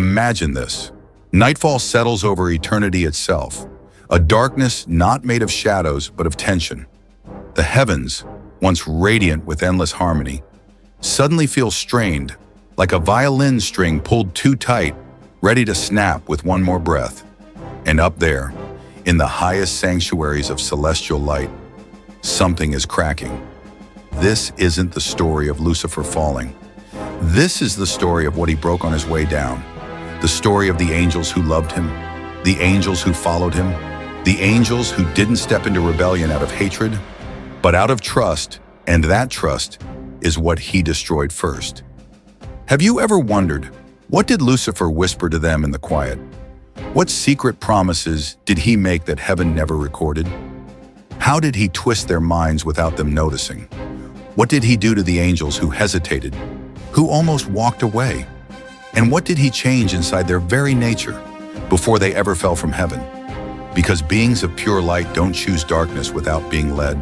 Imagine this. Nightfall settles over eternity itself, a darkness not made of shadows but of tension. The heavens, once radiant with endless harmony, suddenly feel strained, like a violin string pulled too tight, ready to snap with one more breath. And up there, in the highest sanctuaries of celestial light, something is cracking. This isn't the story of Lucifer falling. This is the story of what he broke on his way down. The story of the angels who loved him, the angels who followed him, the angels who didn't step into rebellion out of hatred, but out of trust, and that trust is what he destroyed first. Have you ever wondered, what did Lucifer whisper to them in the quiet? What secret promises did he make that heaven never recorded? How did he twist their minds without them noticing? What did he do to the angels who hesitated, who almost walked away? And what did he change inside their very nature before they ever fell from heaven? Because beings of pure light don't choose darkness without being led.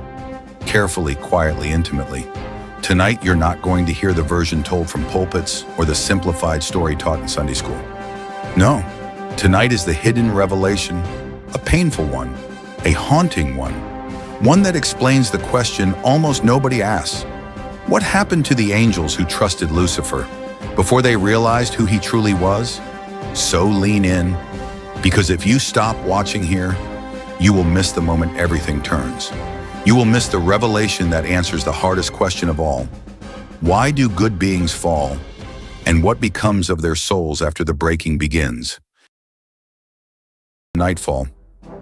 Carefully, quietly, intimately. Tonight, you're not going to hear the version told from pulpits or the simplified story taught in Sunday school. No, tonight is the hidden revelation, a painful one, a haunting one that explains the question almost nobody asks. What happened to the angels who trusted Lucifer before they realized who he truly was? So lean in, because if you stop watching here, you will miss the moment everything turns. You will miss the revelation that answers the hardest question of all. Why do good beings fall? And what becomes of their souls after the breaking begins? Nightfall,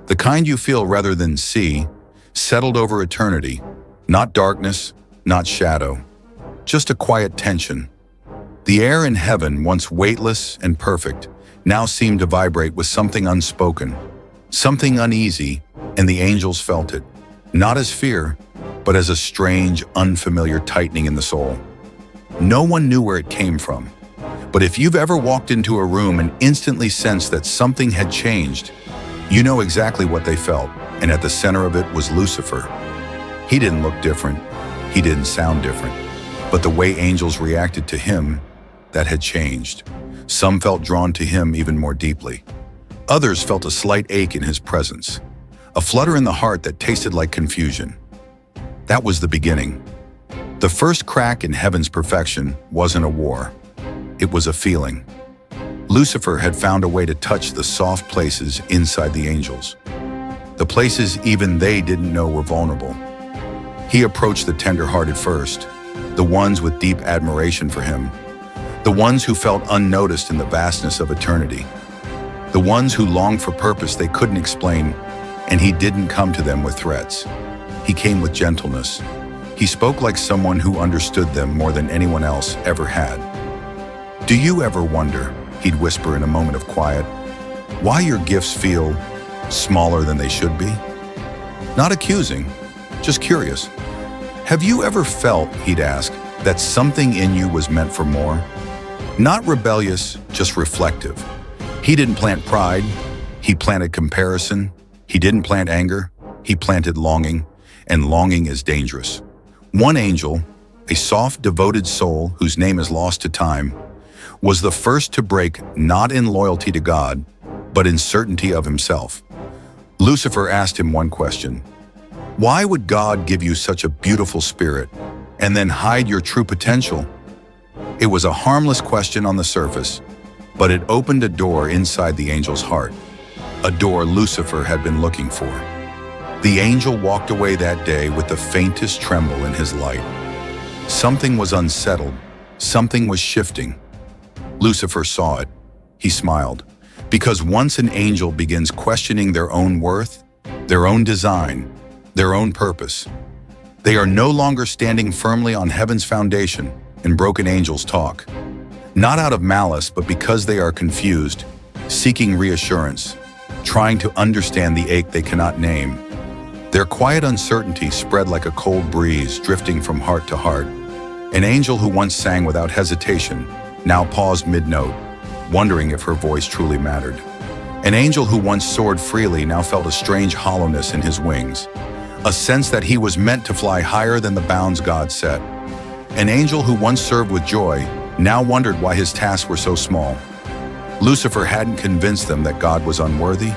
the kind you feel rather than see, settled over eternity. Not darkness, not shadow, just a quiet tension. The air in heaven, once weightless and perfect, now seemed to vibrate with something unspoken, something uneasy, and the angels felt it. Not as fear, but as a strange, unfamiliar tightening in the soul. No one knew where it came from. But if you've ever walked into a room and instantly sensed that something had changed, you know exactly what they felt, and at the center of it was Lucifer. He didn't look different, he didn't sound different, but the way angels reacted to him, that had changed. Some felt drawn to him even more deeply. Others felt a slight ache in his presence. A flutter in the heart that tasted like confusion. That was the beginning. The first crack in heaven's perfection wasn't a war. It was a feeling. Lucifer had found a way to touch the soft places inside the angels. The places even they didn't know were vulnerable. He approached the tender-hearted first, the ones with deep admiration for him, the ones who felt unnoticed in the vastness of eternity, the ones who longed for purpose they couldn't explain. And he didn't come to them with threats. He came with gentleness. He spoke like someone who understood them more than anyone else ever had. Do you ever wonder, he'd whisper in a moment of quiet, why your gifts feel smaller than they should be? Not accusing, just curious. Have you ever felt, he'd ask, that something in you was meant for more? Not rebellious, just reflective. He didn't plant pride, he planted comparison. He didn't plant anger, he planted longing, and longing is dangerous. One angel, a soft, devoted soul whose name is lost to time, was the first to break not in loyalty to God, but in certainty of himself. Lucifer asked him one question. Why would God give you such a beautiful spirit and then hide your true potential? It was a harmless question on the surface, but it opened a door inside the angel's heart. A door Lucifer had been looking for. The angel walked away that day with the faintest tremble in his light. Something was unsettled, something was shifting. Lucifer saw it. He smiled, because once an angel begins questioning their own worth, their own design, their own purpose, they are no longer standing firmly on heaven's foundation, and broken angels talk. Not out of malice, but because they are confused, seeking reassurance, trying to understand the ache they cannot name. Their quiet uncertainty spread like a cold breeze drifting from heart to heart. An angel who once sang without hesitation now paused mid-note, wondering if her voice truly mattered. An angel who once soared freely now felt a strange hollowness in his wings, a sense that he was meant to fly higher than the bounds God set. An angel who once served with joy now wondered why his tasks were so small. Lucifer hadn't convinced them that God was unworthy.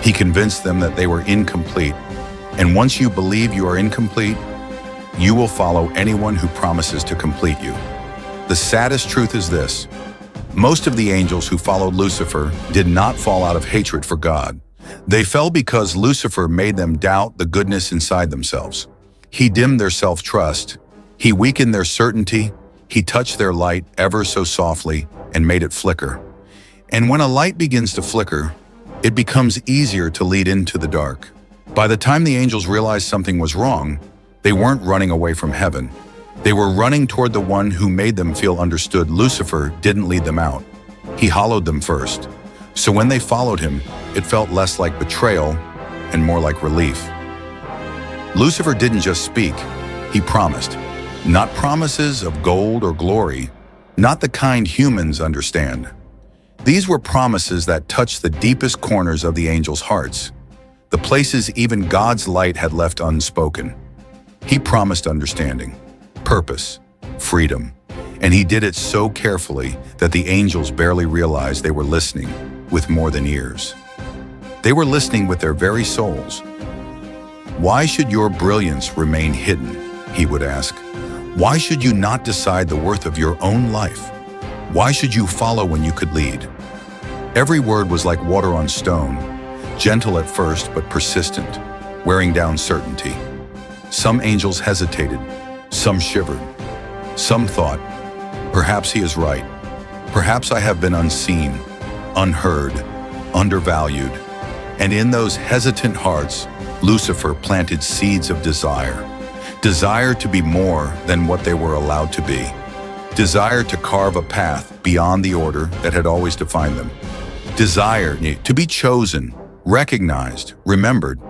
He convinced them that they were incomplete. And once you believe you are incomplete, you will follow anyone who promises to complete you. The saddest truth is this: most of the angels who followed Lucifer did not fall out of hatred for God. They fell because Lucifer made them doubt the goodness inside themselves. He dimmed their self-trust. He weakened their certainty. He touched their light ever so softly and made it flicker. And when a light begins to flicker, it becomes easier to lead into the dark. By the time the angels realized something was wrong, they weren't running away from heaven. They were running toward the one who made them feel understood. Lucifer didn't lead them out. He hollowed them first. So when they followed him, it felt less like betrayal and more like relief. Lucifer didn't just speak, he promised. Not promises of gold or glory, not the kind humans understand. These were promises that touched the deepest corners of the angels' hearts, the places even God's light had left unspoken. He promised understanding, purpose, freedom, and he did it so carefully that the angels barely realized they were listening with more than ears. They were listening with their very souls. Why should your brilliance remain hidden? He would ask. Why should you not decide the worth of your own life? Why should you follow when you could lead? Every word was like water on stone, gentle at first but persistent, wearing down certainty. Some angels hesitated, some shivered, some thought, perhaps he is right. Perhaps I have been unseen, unheard, undervalued. And in those hesitant hearts, Lucifer planted seeds of desire. Desire to be more than what they were allowed to be. Desire to carve a path beyond the order that had always defined them. Desire to be chosen, recognized, remembered.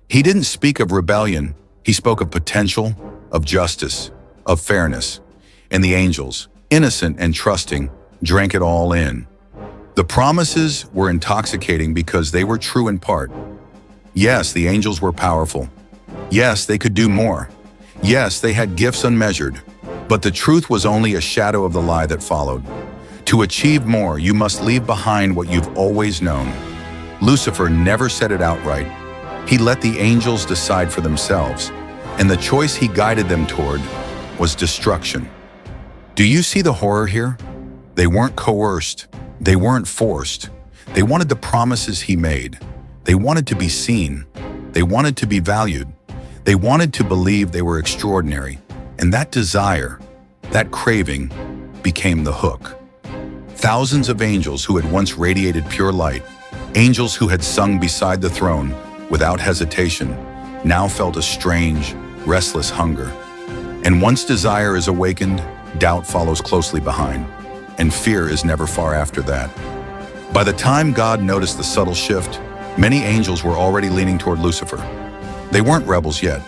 He didn't speak of rebellion. He spoke of potential, of justice, of fairness. And the angels, innocent and trusting, drank it all in. The promises were intoxicating because they were true in part. Yes, the angels were powerful. Yes, they could do more. Yes, they had gifts unmeasured. But the truth was only a shadow of the lie that followed. To achieve more, you must leave behind what you've always known. Lucifer never said it outright. He let the angels decide for themselves, and the choice he guided them toward was destruction. Do you see the horror here? They weren't coerced. They weren't forced. They wanted the promises he made. They wanted to be seen. They wanted to be valued. They wanted to believe they were extraordinary. And that desire, that craving, became the hook. Thousands of angels who had once radiated pure light, angels who had sung beside the throne without hesitation, now felt a strange, restless hunger. And once desire is awakened, doubt follows closely behind, and fear is never far after that. By the time God noticed the subtle shift, many angels were already leaning toward Lucifer. They weren't rebels yet.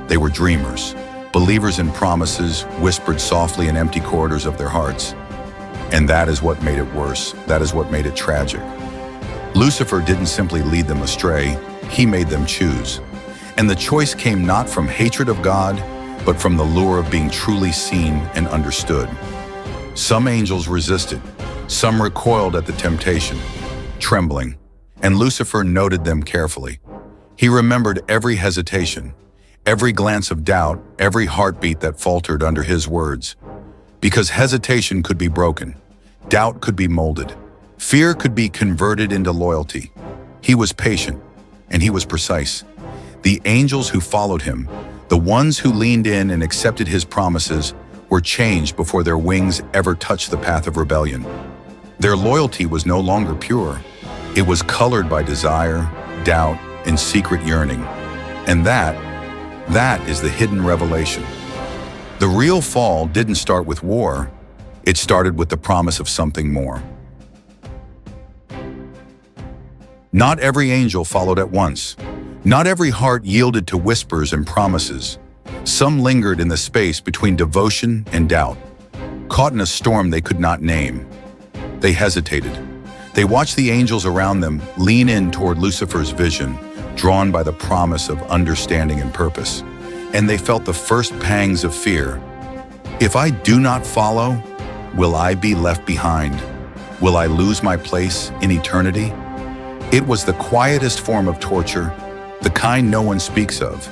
They were dreamers, believers in promises whispered softly in empty corridors of their hearts. And that is what made it worse. That is what made it tragic. Lucifer didn't simply lead them astray, he made them choose. And the choice came not from hatred of God, but from the lure of being truly seen and understood. Some angels resisted, some recoiled at the temptation, trembling, and Lucifer noted them carefully. He remembered every hesitation, every glance of doubt, every heartbeat that faltered under his words. Because hesitation could be broken, doubt could be molded, fear could be converted into loyalty. He was patient, and he was precise. The angels who followed him, the ones who leaned in and accepted his promises, were changed before their wings ever touched the path of rebellion. Their loyalty was no longer pure. It was colored by desire, doubt, and secret yearning. And that is the hidden revelation. The real fall didn't start with war. It started with the promise of something more. Not every angel followed at once. Not every heart yielded to whispers and promises. Some lingered in the space between devotion and doubt, caught in a storm they could not name. They hesitated. They watched the angels around them lean in toward Lucifer's vision, drawn by the promise of understanding and purpose. And they felt the first pangs of fear. If I do not follow, will I be left behind? Will I lose my place in eternity? It was the quietest form of torture, the kind no one speaks of,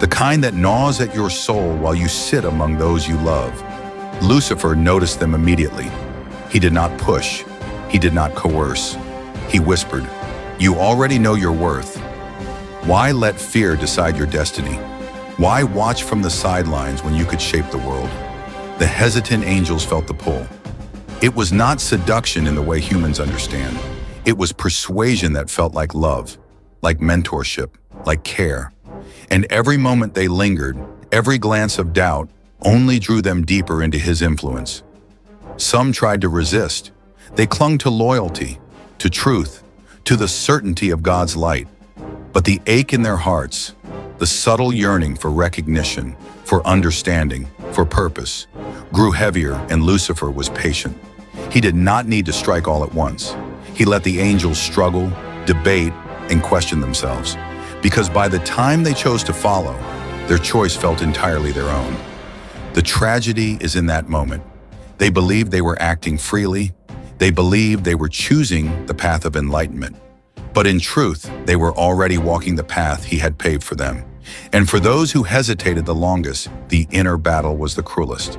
the kind that gnaws at your soul while you sit among those you love. Lucifer noticed them immediately. He did not push. He did not coerce. He whispered, "You already know your worth. Why let fear decide your destiny? Why watch from the sidelines when you could shape the world?" The hesitant angels felt the pull. It was not seduction in the way humans understand. It was persuasion that felt like love, like mentorship, like care. And every moment they lingered, every glance of doubt, only drew them deeper into his influence. Some tried to resist. They clung to loyalty, to truth, to the certainty of God's light. But the ache in their hearts, the subtle yearning for recognition, for understanding, for purpose, grew heavier, and Lucifer was patient. He did not need to strike all at once. He let the angels struggle, debate, and question themselves. Because by the time they chose to follow, their choice felt entirely their own. The tragedy is in that moment. They believed they were acting freely. They believed they were choosing the path of enlightenment. But in truth, they were already walking the path he had paved for them. And for those who hesitated the longest, the inner battle was the cruelest.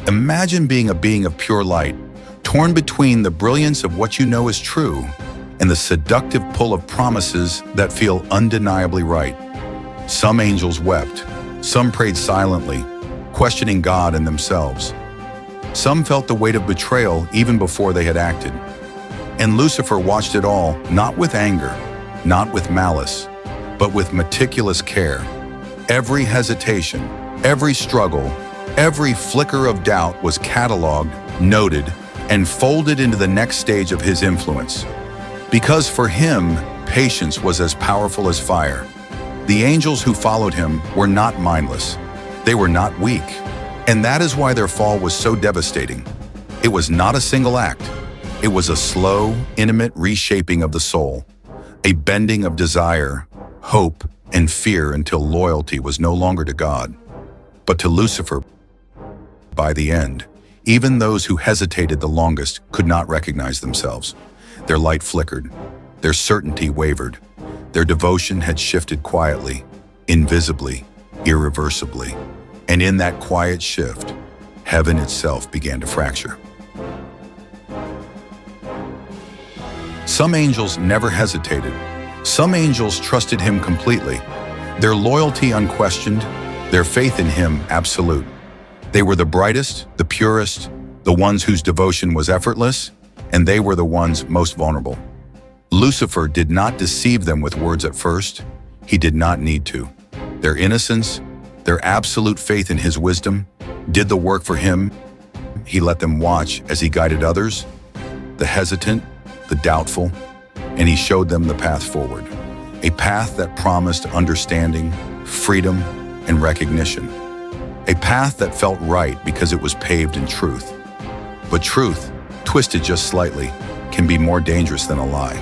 Imagine being a being of pure light, torn between the brilliance of what you know is true and the seductive pull of promises that feel undeniably right. Some angels wept. Some prayed silently, questioning God and themselves. Some felt the weight of betrayal even before they had acted. And Lucifer watched it all, not with anger, not with malice, but with meticulous care. Every hesitation, every struggle, every flicker of doubt was cataloged, noted, and folded into the next stage of his influence. Because for him, patience was as powerful as fire. The angels who followed him were not mindless. They were not weak. And that is why their fall was so devastating. It was not a single act. It was a slow, intimate reshaping of the soul, a bending of desire, hope, and fear until loyalty was no longer to God, but to Lucifer. By the end, even those who hesitated the longest could not recognize themselves. Their light flickered, their certainty wavered, their devotion had shifted quietly, invisibly, irreversibly. And in that quiet shift, heaven itself began to fracture. Some angels never hesitated. Some angels trusted him completely, their loyalty unquestioned, their faith in him absolute. They were the brightest, the purest, the ones whose devotion was effortless, and they were the ones most vulnerable. Lucifer did not deceive them with words at first. He did not need to. Their innocence, their absolute faith in his wisdom, did the work for him. He let them watch as he guided others, the hesitant, the doubtful, and he showed them the path forward, a path that promised understanding, freedom, and recognition, a path that felt right because it was paved in truth. But truth, twisted just slightly, can be more dangerous than a lie.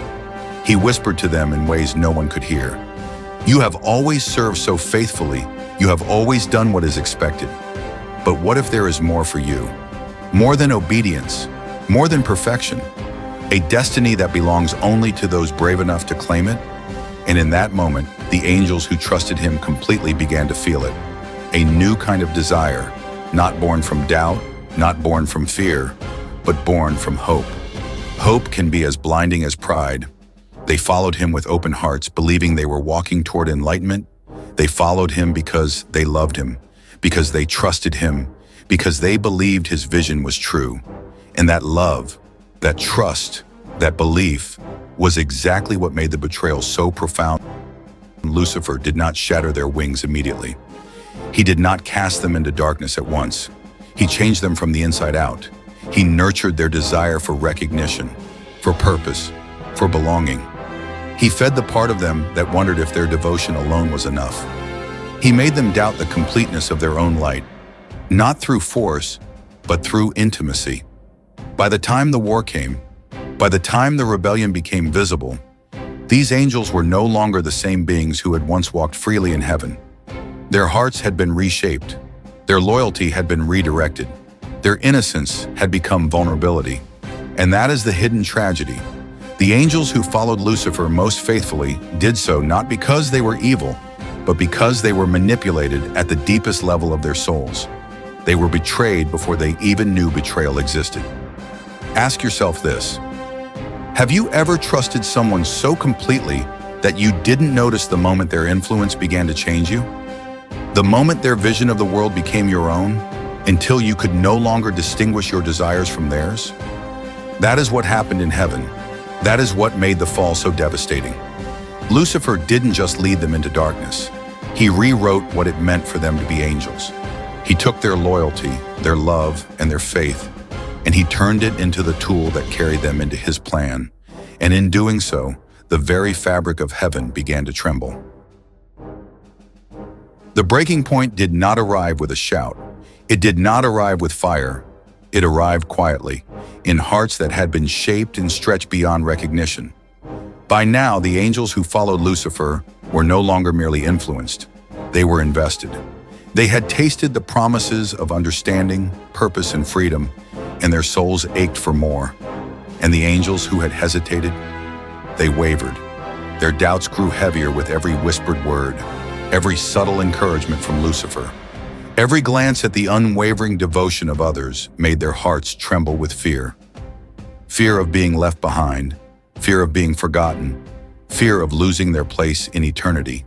He whispered to them in ways no one could hear. "You have always served so faithfully. You have always done what is expected. But what if there is more for you? More than obedience, more than perfection, a destiny that belongs only to those brave enough to claim it?" And in that moment, the angels who trusted him completely began to feel it. A new kind of desire, not born from doubt, not born from fear, but born from hope. Hope can be as blinding as pride. They followed him with open hearts, believing they were walking toward enlightenment. They followed him because they loved him, because they trusted him, because they believed his vision was true. And that love, that trust, that belief was exactly what made the betrayal so profound. Lucifer did not shatter their wings immediately. He did not cast them into darkness at once. He changed them from the inside out. He nurtured their desire for recognition, for purpose, for belonging. He fed the part of them that wondered if their devotion alone was enough. He made them doubt the completeness of their own light, not through force, but through intimacy. By the time the war came, by the time the rebellion became visible, these angels were no longer the same beings who had once walked freely in heaven. Their hearts had been reshaped. Their loyalty had been redirected. Their innocence had become vulnerability. And that is the hidden tragedy. The angels who followed Lucifer most faithfully did so not because they were evil, but because they were manipulated at the deepest level of their souls. They were betrayed before they even knew betrayal existed. Ask yourself this: have you ever trusted someone so completely that you didn't notice the moment their influence began to change you? The moment their vision of the world became your own, until you could no longer distinguish your desires from theirs? That is what happened in heaven. That is what made the fall so devastating. Lucifer didn't just lead them into darkness. He rewrote what it meant for them to be angels. He took their loyalty, their love, and their faith, and he turned it into the tool that carried them into his plan. And in doing so, the very fabric of heaven began to tremble. The breaking point did not arrive with a shout. It did not arrive with fire. It arrived quietly, in hearts that had been shaped and stretched beyond recognition. By now, the angels who followed Lucifer were no longer merely influenced. They were invested. They had tasted the promises of understanding, purpose, and freedom, and their souls ached for more. And the angels who had hesitated, they wavered. Their doubts grew heavier with every whispered word, every subtle encouragement from Lucifer. Every glance at the unwavering devotion of others made their hearts tremble with fear. Fear of being left behind, fear of being forgotten, fear of losing their place in eternity.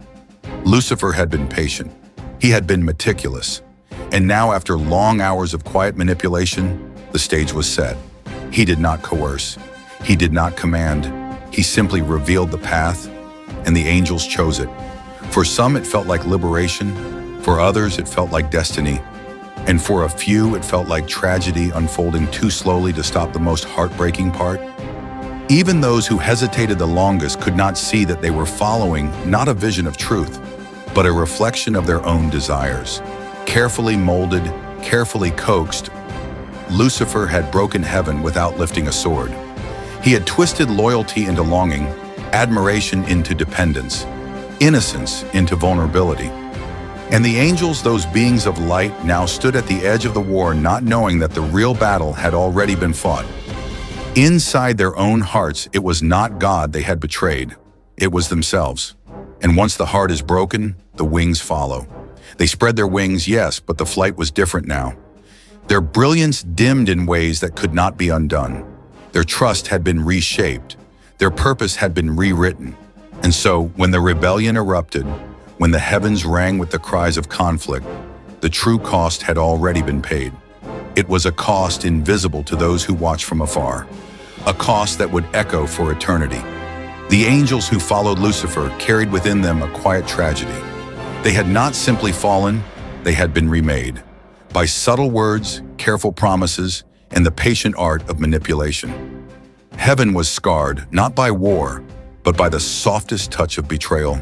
Lucifer had been patient. He had been meticulous. And now, after long hours of quiet manipulation, the stage was set. He did not coerce. He did not command. He simply revealed the path, and the angels chose it. For some, it felt like liberation. For others, it felt like destiny. And for a few, it felt like tragedy unfolding too slowly to stop the most heartbreaking part. Even those who hesitated the longest could not see that they were following not a vision of truth, but a reflection of their own desires. Carefully molded, carefully coaxed, Lucifer had broken heaven without lifting a sword. He had twisted loyalty into longing, admiration into dependence, innocence into vulnerability. And the angels, those beings of light, now stood at the edge of the war, not knowing that the real battle had already been fought. Inside their own hearts, it was not God they had betrayed. It was themselves. And once the heart is broken, the wings follow. They spread their wings, yes, but the flight was different now. Their brilliance dimmed in ways that could not be undone. Their trust had been reshaped. Their purpose had been rewritten. And so, when the rebellion erupted, when the heavens rang with the cries of conflict, the true cost had already been paid. It was a cost invisible to those who watched from afar, a cost that would echo for eternity. The angels who followed Lucifer carried within them a quiet tragedy. They had not simply fallen, they had been remade, by subtle words, careful promises, and the patient art of manipulation. Heaven was scarred, not by war, but by the softest touch of betrayal,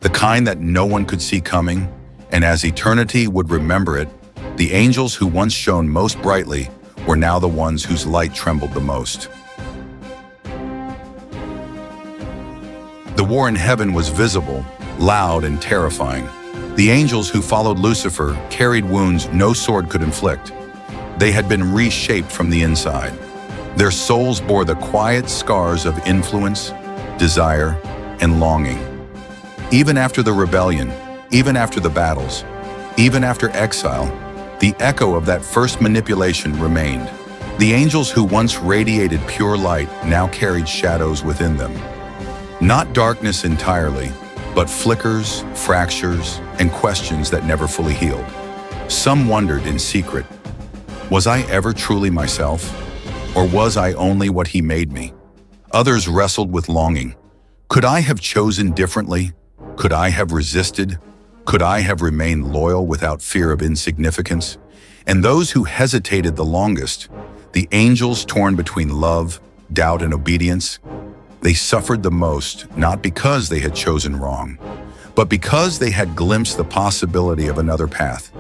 the kind that no one could see coming, and as eternity would remember it, the angels who once shone most brightly were now the ones whose light trembled the most. The war in heaven was visible, loud, and terrifying. The angels who followed Lucifer carried wounds no sword could inflict. They had been reshaped from the inside. Their souls bore the quiet scars of influence, desire, and longing. Even after the rebellion, even after the battles, even after exile, the echo of that first manipulation remained. The angels who once radiated pure light now carried shadows within them. Not darkness entirely, but flickers, fractures, and questions that never fully healed. Some wondered in secret, was I ever truly myself? Or was I only what he made me? Others wrestled with longing. Could I have chosen differently? Could I have resisted? Could I have remained loyal without fear of insignificance? And those who hesitated the longest, the angels torn between love, doubt, and obedience, they suffered the most, not because they had chosen wrong, but because they had glimpsed the possibility of another path.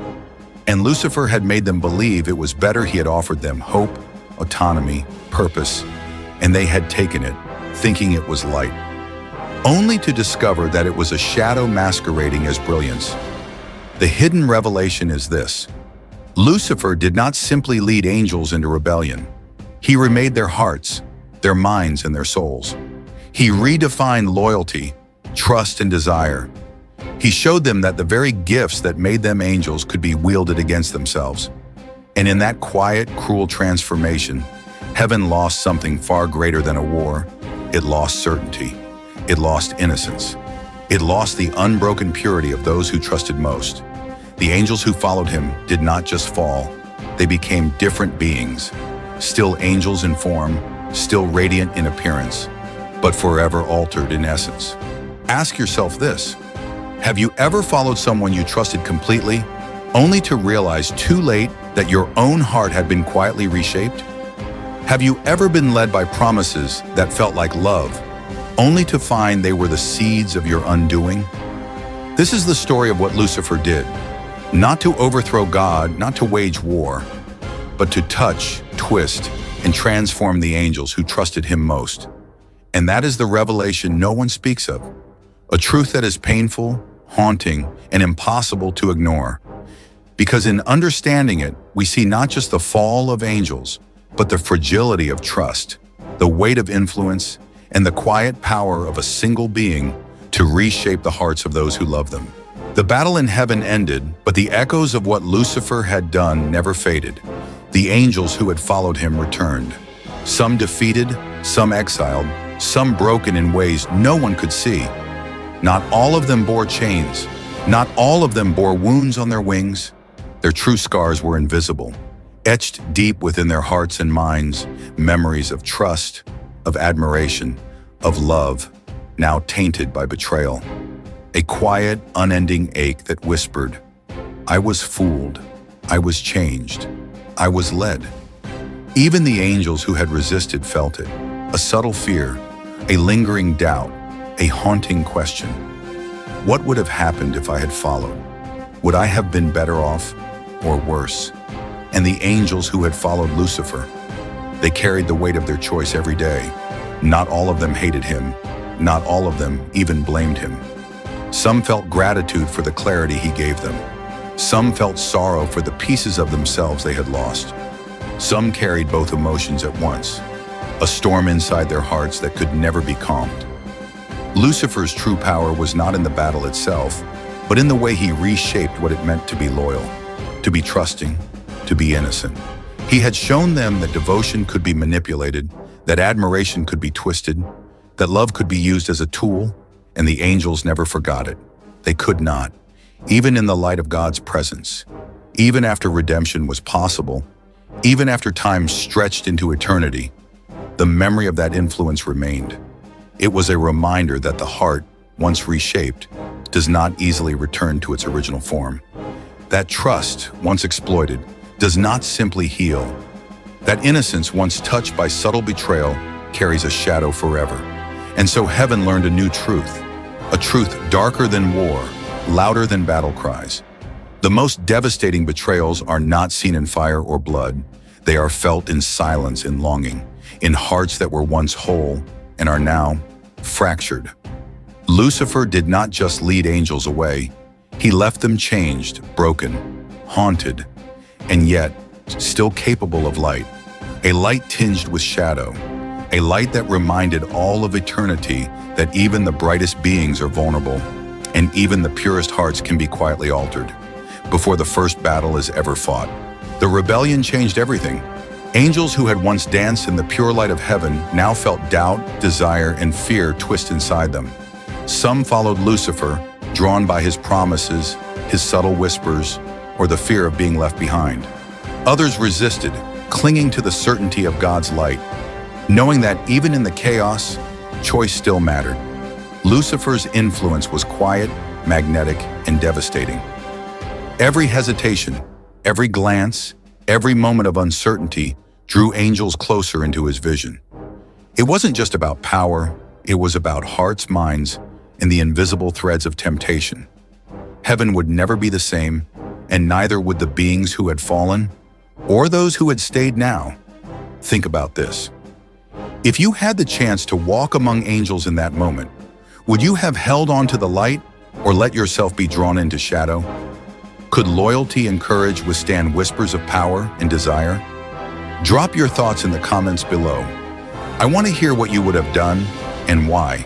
And Lucifer had made them believe it was better. He had offered them hope, autonomy, purpose, and they had taken it, thinking it was light, only to discover that it was a shadow masquerading as brilliance. The hidden revelation is this: Lucifer did not simply lead angels into rebellion. He remade their hearts, their minds, and their souls. He redefined loyalty, trust, and desire. He showed them that the very gifts that made them angels could be wielded against themselves. And in that quiet, cruel transformation, heaven lost something far greater than a war. It lost certainty. It lost innocence. It lost the unbroken purity of those who trusted most. The angels who followed him did not just fall. They became different beings, still angels in form, still radiant in appearance, but forever altered in essence. Ask yourself this: have you ever followed someone you trusted completely, only to realize too late that your own heart had been quietly reshaped? Have you ever been led by promises that felt like love, only to find they were the seeds of your undoing? This is the story of what Lucifer did. Not to overthrow God, not to wage war, but to touch, twist, and transform the angels who trusted him most. And that is the revelation no one speaks of, a truth that is painful, haunting, and impossible to ignore. Because in understanding it, we see not just the fall of angels, but the fragility of trust, the weight of influence, and the quiet power of a single being to reshape the hearts of those who love them. The battle in heaven ended, but the echoes of what Lucifer had done never faded. The angels who had followed him returned. Some defeated, some exiled, some broken in ways no one could see. Not all of them bore chains. Not all of them bore wounds on their wings. Their true scars were invisible, etched deep within their hearts and minds, memories of trust, of admiration, of love, now tainted by betrayal. A quiet, unending ache that whispered, "I was fooled, I was changed, I was led." Even the angels who had resisted felt it, a subtle fear, a lingering doubt, a haunting question. What would have happened if I had followed? Would I have been better off or worse? And the angels who had followed Lucifer, they carried the weight of their choice every day. Not all of them hated him. Not all of them even blamed him. Some felt gratitude for the clarity he gave them. Some felt sorrow for the pieces of themselves they had lost. Some carried both emotions at once, a storm inside their hearts that could never be calmed. Lucifer's true power was not in the battle itself, but in the way he reshaped what it meant to be loyal, to be trusting, to be innocent. He had shown them that devotion could be manipulated, that admiration could be twisted, that love could be used as a tool, and the angels never forgot it. They could not, even in the light of God's presence, even after redemption was possible, even after time stretched into eternity. The memory of that influence remained. It was a reminder that the heart, once reshaped, does not easily return to its original form. That trust, once exploited, does not simply heal. That innocence, once touched by subtle betrayal, carries a shadow forever. And so heaven learned a new truth, a truth darker than war, louder than battle cries. The most devastating betrayals are not seen in fire or blood. They are felt in silence, in longing, in hearts that were once whole and are now fractured. Lucifer did not just lead angels away. He left them changed, broken, haunted, and yet still capable of light. A light tinged with shadow. A light that reminded all of eternity that even the brightest beings are vulnerable, and even the purest hearts can be quietly altered before the first battle is ever fought. The rebellion changed everything. Angels who had once danced in the pure light of heaven now felt doubt, desire, and fear twist inside them. Some followed Lucifer, drawn by his promises, his subtle whispers, or the fear of being left behind. Others resisted, clinging to the certainty of God's light, knowing that even in the chaos, choice still mattered. Lucifer's influence was quiet, magnetic, and devastating. Every hesitation, every glance, every moment of uncertainty drew angels closer into his vision. It wasn't just about power, it was about hearts, minds, and the invisible threads of temptation. Heaven would never be the same, and neither would the beings who had fallen, or those who had stayed now. Think about this. If you had the chance to walk among angels in that moment, would you have held on to the light or let yourself be drawn into shadow? Could loyalty and courage withstand whispers of power and desire? Drop your thoughts in the comments below. I want to hear what you would have done and why.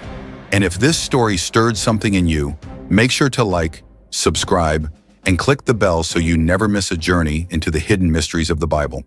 And if this story stirred something in you, make sure to like, subscribe, and click the bell so you never miss a journey into the hidden mysteries of the Bible.